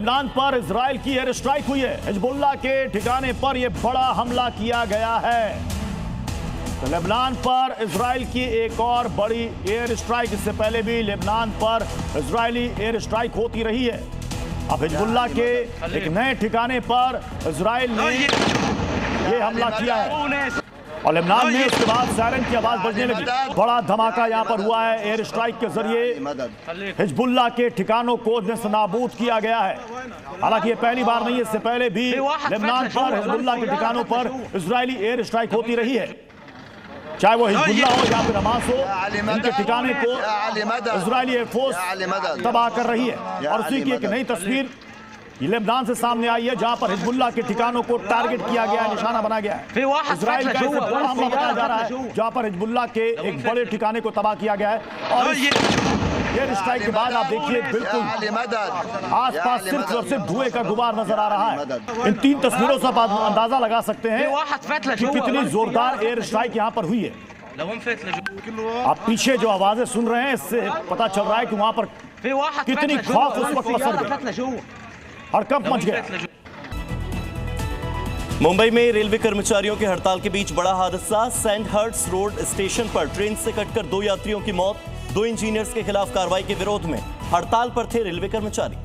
Lebanon पर Israel की air strike हुई है। हिजबुल्लाह के ठिकाने पर यह बड़ा हमला किया गया है। तो लेबनान पर इजराइल की एक और बड़ी एयर स्ट्राइक। इससे पहले भी लेबनान पर इजरायली एयर स्ट्राइक होती रही है। अब हिजबुल्लाह के एक नए ठिकाने पर इजराइल ने यह हमला किया है और लेबनान में उसके बाद सायरन की आवाज बजने लगी। बड़ा धमाका यहां पर हुआ है। एयर स्ट्राइक के जरिए हिजबुल्लाह के ठिकानों को नेस्तनाबूद किया गया है। हालांकि ये पहली बार नहीं है, इससे पहले भी लेबनान पर हिजबुल्लाह के ठिकानों पर इजरायली एयर स्ट्राइक होती रही है। चाहे वो हिजबुल्लाह हो या फिर हमास हो, इनके ठिकाने को इजरायली एयरफोर्स तबाह कर रही है। और उसी की एक नई तस्वीर लेबनान से सामने आई है, जहां पर हिजबुल्लाह के ठिकानों को टारगेट किया गया है, निशाना बना गया है। इजराइल का इससे बड़ा हमला बताया जा रहा है, जहां पर हिजबुल्लाह के एक बड़े ठिकाने को तबाह किया गया है। और एयर स्ट्राइक के बाद आप देखिए बिल्कुल आसपास सिर्फ और सिर्फ धुएं का गुबार नजर आ रहा है। इन तीन तस्वीरों से आप अंदाजा लगा सकते हैं कि कितनी जोरदार एयर स्ट्राइक यहाँ पर हुई है। आप पीछे जो आवाजें सुन रहे हैं, इससे पता चल रहा है कि वहां पर कितनी खौफ उस वक्त पसर गई और कब मच गया। मुंबई में रेलवे कर्मचारियों के हड़ताल के बीच बड़ा हादसा। सैंडहर्ट्स रोड स्टेशन पर ट्रेन से कटकर 2 यात्रियों की मौत। 2 इंजीनियर्स के खिलाफ कार्रवाई के विरोध में हड़ताल पर थे रेलवे कर्मचारी।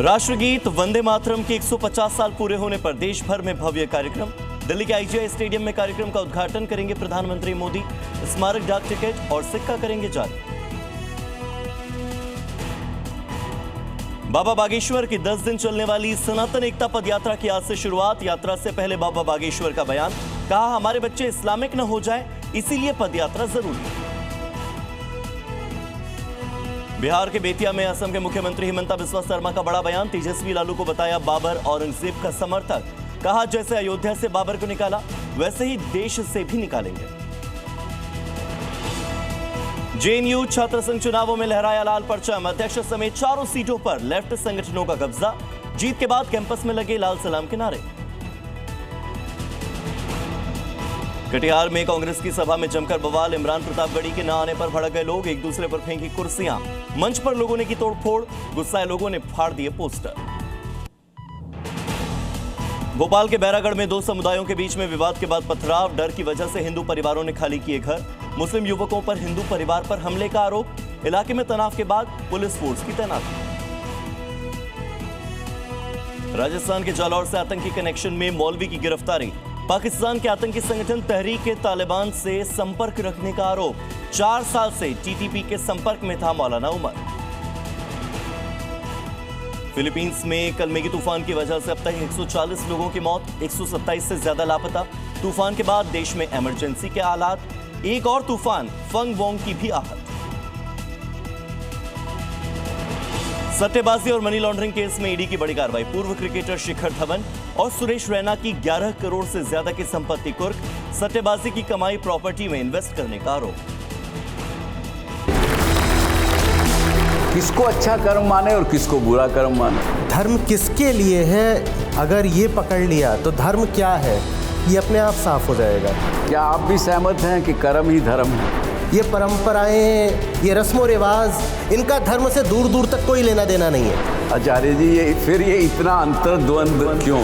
राष्ट्रगीत वंदे मातरम के 150 साल पूरे होने पर देश भर में भव्य कार्यक्रम। दिल्ली के IGI स्टेडियम में कार्यक्रम का उद्घाटन करेंगे प्रधानमंत्री मोदी। स्मारक डाक टिकट और सिक्का करेंगे जारी। बाबा बागेश्वर की 10 दिन चलने वाली सनातन एकता पद यात्रा की आज से शुरुआत। यात्रा से पहले बाबा बागेश्वर का बयान, कहा हमारे बच्चे इस्लामिक न हो जाए, इसीलिए पद यात्रा जरूरी है। बिहार के बेतिया में असम के मुख्यमंत्री हिमंता बिस्वा शर्मा का बड़ा बयान। तेजस्वी लालू को बताया बाबर औरंगजेब का समर्थक। कहा जैसे अयोध्या से बाबर को निकाला, वैसे ही देश से भी निकालेंगे। JNU छात्र संघ चुनावों में लहराया लाल परचम। अध्यक्ष समेत 4 सीटों पर लेफ्ट संगठनों का कब्जा। जीत के बाद कैंपस में लगे लाल सलाम के नारे। कटिहार में कांग्रेस की सभा में जमकर बवाल। इमरान प्रतापगढ़ी के न आने पर भड़क गए लोग, एक दूसरे पर फेंकी कुर्सियां। मंच पर लोगों ने की तोड़फोड़, गुस्साए लोगों ने फाड़ दिए पोस्टर। भोपाल के बैरागढ़ में 2 समुदायों के बीच में विवाद के बाद पथराव। डर की वजह से हिंदू परिवारों ने खाली किए घर। मुस्लिम युवकों पर हिंदू परिवार पर हमले का आरोप। इलाके में तनाव के बाद पुलिस फोर्स की तैनाती। राजस्थान के जालौर से आतंकी कनेक्शन में मौलवी की गिरफ्तारी। पाकिस्तान के आतंकी संगठन तहरीक-ए-तालिबान से संपर्क रखने का आरोप। 4 साल से TTP के संपर्क में था मौलाना उमर। फिलीपींस में कल मेगी तूफान की वजह से अब तक 140 लोगों की मौत, 127 से ज्यादा लापता। तूफान के बाद देश में इमरजेंसी के हालात। एक और तूफान फंग वोंग की भी आहत। सट्टेबाजी और मनी लॉन्ड्रिंग केस में ईडी की बड़ी कार्रवाई। पूर्व क्रिकेटर शिखर धवन और सुरेश रैना की 11 करोड़ से ज्यादा की संपत्ति कुर्क। सट्टेबाजी की कमाई प्रॉपर्टी में इन्वेस्ट करने का आरोप। किसको अच्छा कर्म माने और किसको बुरा कर्म माने। धर्म किसके लिए है, अगर ये पकड़ लिया तो धर्म क्या है, ये अपने आप साफ हो जाएगा। क्या आप भी सहमत हैं कि कर्म ही धर्म है? ये परंपराएं, ये रस्मों रिवाज, इनका धर्म से दूर दूर तक कोई लेना देना नहीं है। आचार्य जी, ये इतना अंतर्द्वंद क्यों?